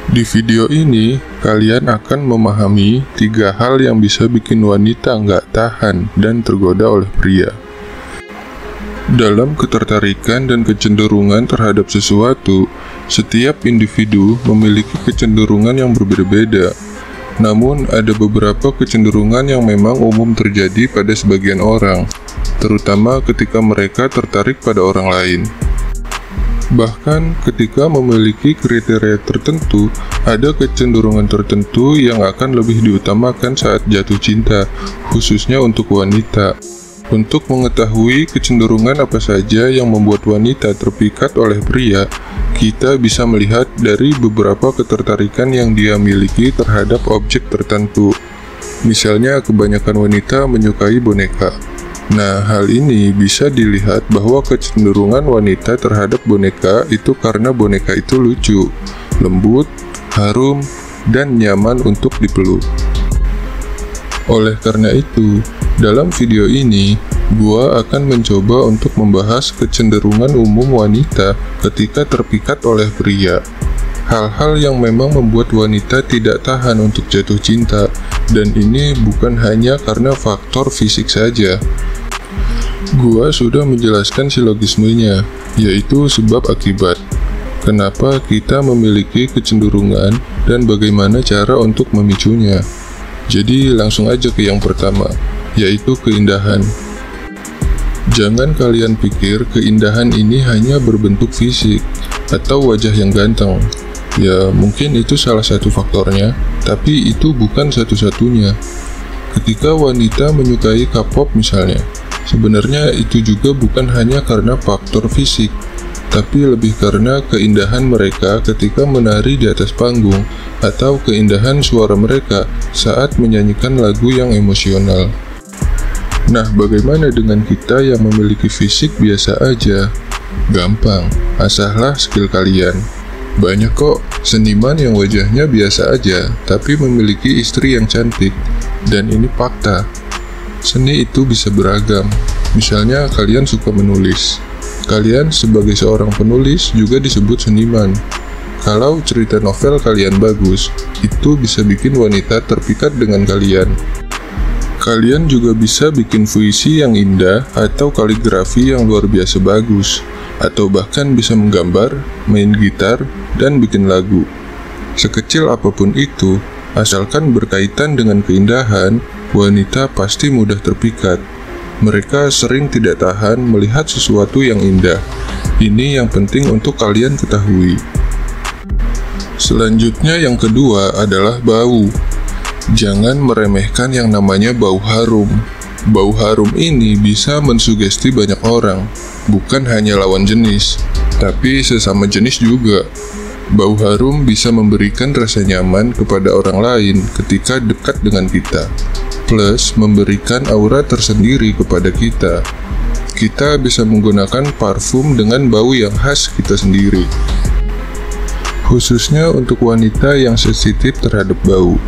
Di video ini, kalian akan memahami 3 hal yang bisa bikin wanita nggak tahan dan tergoda oleh pria. Dalam ketertarikan dan kecenderungan terhadap sesuatu, setiap individu memiliki kecenderungan yang berbeda-beda. Namun, ada beberapa kecenderungan yang memang umum terjadi pada sebagian orang, terutama ketika mereka tertarik pada orang lain. Bahkan ketika memiliki kriteria tertentu, ada kecenderungan tertentu yang akan lebih diutamakan saat jatuh cinta, khususnya untuk wanita. Untuk mengetahui kecenderungan apa saja yang membuat wanita terpikat oleh pria, kita bisa melihat dari beberapa ketertarikan yang dia miliki terhadap objek tertentu. Misalnya, kebanyakan wanita menyukai boneka. Nah, hal ini bisa dilihat bahwa kecenderungan wanita terhadap boneka itu karena boneka itu lucu, lembut, harum, dan nyaman untuk dipeluk. Oleh karena itu, dalam video ini, gua akan mencoba untuk membahas kecenderungan umum wanita ketika terpikat oleh pria. Hal-hal yang memang membuat wanita tidak tahan untuk jatuh cinta, dan ini bukan hanya karena faktor fisik saja. Gua sudah menjelaskan silogismenya, yaitu sebab akibat. Kenapa kita memiliki kecenderungan dan bagaimana cara untuk memicunya. Jadi langsung aja ke yang pertama, yaitu keindahan. Jangan kalian pikir keindahan ini hanya berbentuk fisik atau wajah yang ganteng. Ya, mungkin itu salah satu faktornya, tapi itu bukan satu-satunya. Ketika wanita menyukai K-pop misalnya, sebenarnya itu juga bukan hanya karena faktor fisik, tapi lebih karena keindahan mereka ketika menari di atas panggung, atau keindahan suara mereka saat menyanyikan lagu yang emosional. Nah, bagaimana dengan kita yang memiliki fisik biasa aja? Gampang, asahlah skill kalian. Banyak kok seniman yang wajahnya biasa aja, tapi memiliki istri yang cantik, dan ini fakta. Seni itu bisa beragam. Misalnya, kalian suka menulis. Kalian sebagai seorang penulis juga disebut seniman. Kalau cerita novel kalian bagus, itu bisa bikin wanita terpikat dengan kalian. Kalian juga bisa bikin puisi yang indah atau kaligrafi yang luar biasa bagus, atau bahkan bisa menggambar, main gitar, dan bikin lagu. Sekecil apapun itu, asalkan berkaitan dengan keindahan, wanita pasti mudah terpikat. Mereka sering tidak tahan melihat sesuatu yang indah. Ini yang penting untuk kalian ketahui. Selanjutnya yang kedua adalah bau. Jangan meremehkan yang namanya bau harum. Bau harum ini bisa mensugesti banyak orang, bukan hanya lawan jenis, tapi sesama jenis juga. Bau harum bisa memberikan rasa nyaman kepada orang lain ketika dekat dengan kita, plus memberikan aura tersendiri kepada kita. Kita bisa menggunakan parfum dengan bau yang khas kita sendiri, khususnya untuk wanita yang sensitif terhadap bau.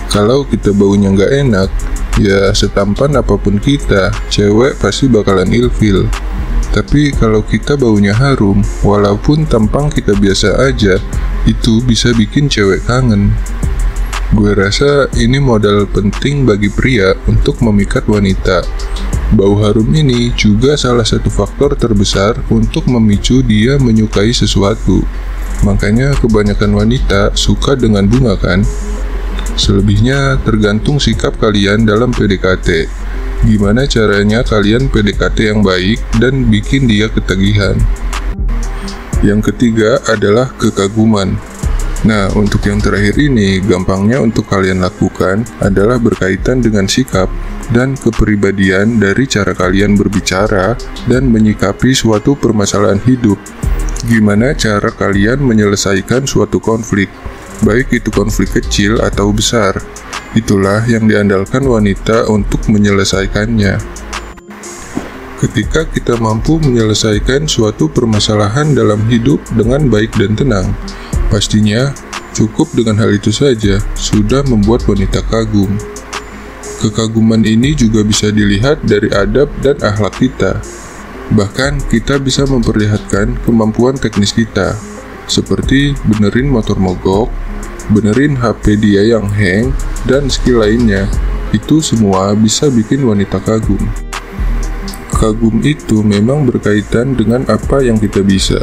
Kalau kita baunya nggak enak, ya setampan apapun kita, cewek pasti bakalan ilfil. Tapi kalau kita baunya harum, walaupun tampang kita biasa aja, itu bisa bikin cewek kangen. Gue rasa ini modal penting bagi pria untuk memikat wanita. Bau harum ini juga salah satu faktor terbesar untuk memicu dia menyukai sesuatu. Makanya kebanyakan wanita suka dengan bunga kan? Selebihnya tergantung sikap kalian dalam PDKT. Gimana caranya kalian PDKT yang baik dan bikin dia ketagihan. Yang ketiga adalah kekaguman. Nah, untuk yang terakhir ini, gampangnya untuk kalian lakukan adalah berkaitan dengan sikap dan kepribadian dari cara kalian berbicara dan menyikapi suatu permasalahan hidup. Gimana cara kalian menyelesaikan suatu konflik, baik itu konflik kecil atau besar. Itulah yang diandalkan wanita untuk menyelesaikannya. Ketika kita mampu menyelesaikan suatu permasalahan dalam hidup dengan baik dan tenang, pastinya cukup dengan hal itu saja sudah membuat wanita kagum. Kekaguman ini juga bisa dilihat dari adab dan akhlak kita. Bahkan kita bisa memperlihatkan kemampuan teknis kita, seperti benerin motor mogok, benerin HP dia yang hang, dan skill lainnya. Itu semua bisa bikin wanita kagum. Kagum itu memang berkaitan dengan apa yang kita bisa.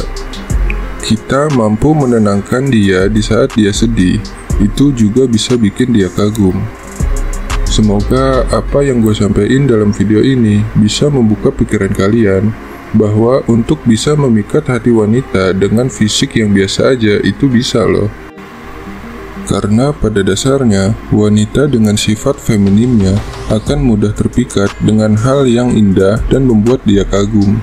Kita mampu menenangkan dia di saat dia sedih, itu juga bisa bikin dia kagum. Semoga apa yang gue sampaikan dalam video ini bisa membuka pikiran kalian bahwa untuk bisa memikat hati wanita dengan fisik yang biasa aja itu bisa loh. Karena pada dasarnya, wanita dengan sifat femininnya akan mudah terpikat dengan hal yang indah dan membuat dia kagum.